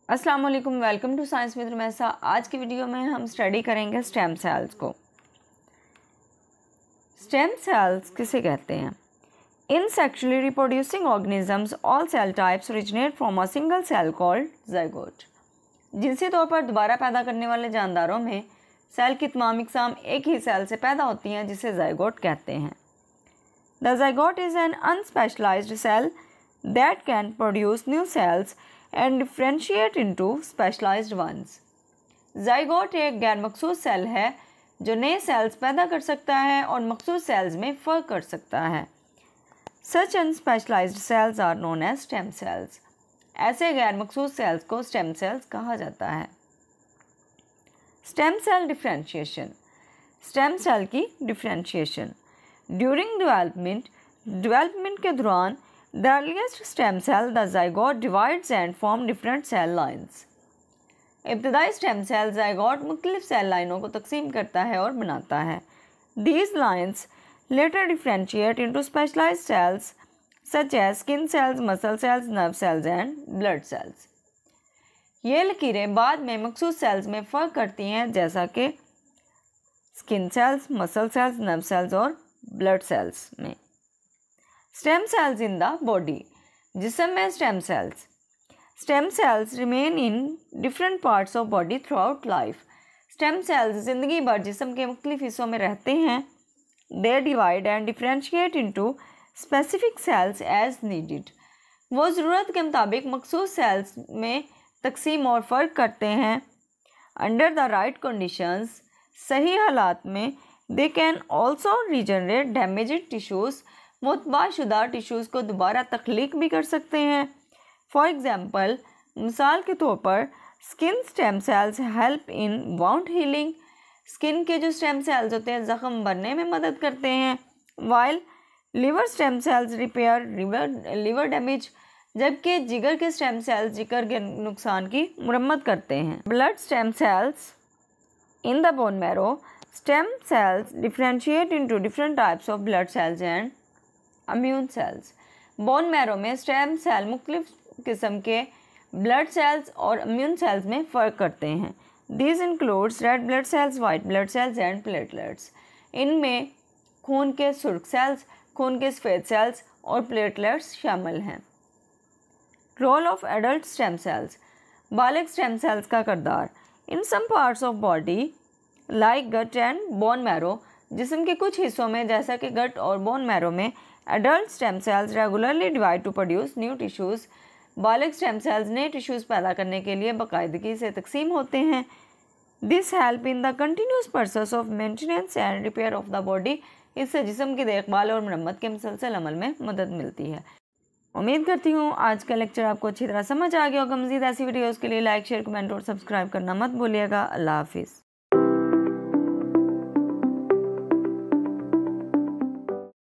अस्सलाम वालेकुम, welcome to science with Rumaisa. आज की वीडियो में हम स्टडी करेंगे स्टेम सेल्स को। स्टेम सेल्स किसे कहते हैं? In sexually reproducing organisms all cell types originate from a single cell called zygote. जिनसी तौर पर दोबारा पैदा करने वाले जानदारों में सेल की तमाम इकसाम एक ही सेल से पैदा होती हैं, जिसे ज़ाइगोट कहते हैं। The zygote is an unspecialized cell that can produce new cells and differentiate into specialized ones। Zygote एक गैर मखसूस सेल है जो नए सेल्स पैदा कर सकता है और मखसूस सेल्स में फ़र्क कर सकता है। Such unspecialized cells are known as stem cells। ऐसे गैर मखसूस सेल्स को स्टेम सेल्स कहा जाता है। Stem cell differentiation. Stem cell की डिफ्रेंशिएशन ड्यूरिंग डेवलपमेंट के दौरान The earliest stem cell, the zygote, divides and form different cell lines। इब्तदाई स्टेम सेल ज़ाइगोट मुख्तलिफ सेल लाइनों को तकसीम करता है और बनाता है। These lines later differentiate into specialized cells such as skin cells, muscle cells, nerve cells and blood cells। ये लकीरें बाद में मखसूस सेल्स में फ़र्क करती हैं, जैसा कि skin cells, muscle cells, nerve cells और ब्लड सेल्स में। Stem cells in the body. जिस्म में stem cells remain in different parts of body throughout life. Stem cells ज़िंदगी भर जिस्म के मुख्तलिफ हिस्सों में रहते हैं। They divide and differentiate into specific cells as needed. वो ज़रूरत के मुताबिक मखसूस सेल्स में तकसीम और फ़र्क करते हैं। अंडर द राइट कंडीशंस, सही हालात में, they can also regenerate damaged tissues. मुतबाशुदा टिश्यूज़ को दोबारा तख्लीक भी कर सकते हैं। फॉर एग्ज़ाम्पल, मिसाल के तौर पर skin stem cells help in wound healing. Skin के जो स्टेम सेल्स होते हैं ज़ख़म भरने में मदद करते हैं। While liver stem cells repair liver damage, जबकि जिगर के स्टेम सेल्स जिगर के नुकसान की मुरम्मत करते हैं। Blood stem cells in the bone marrow. Stem cells differentiate into different types of blood cells and immune cells. Bone marrow में स्टेम सेल मुख्तलिफ किस्म के ब्लड सेल्स और इम्यून सेल्स में फ़र्क करते हैं। These includes red blood cells, white blood cells and platelets. इनमें खून के सुर्ख सेल्स, खून के सफ़ेद सेल्स और प्लेटलेट्स शामिल हैं। Role of adult stem cells. बालिग स्टेम सेल्स का किरदार। In some parts of body like gut and bone marrow, जिस्म के कुछ हिस्सों में जैसा कि गट और बोन मैरो में adult stem cells regularly divide to produce new tissues. बालिग स्टेम सेल्स नए टिश्यूज़ पैदा करने के लिए बाकायदगी से तकसीम होते हैं। This help in the continuous process of maintenance and repair of the body. इससे जिस्म की देखभाल और मरम्मत के मुसलसल अमल में मदद मिलती है। उम्मीद करती हूँ आज का लेक्चर आपको अच्छी तरह समझ आ गया होगा। मज़ीद ऐसी वीडियोज़ के लिए लाइक, शेयर, कमेंट और सब्सक्राइब करना मत भूलिएगा। अल्लाह हाफिज़।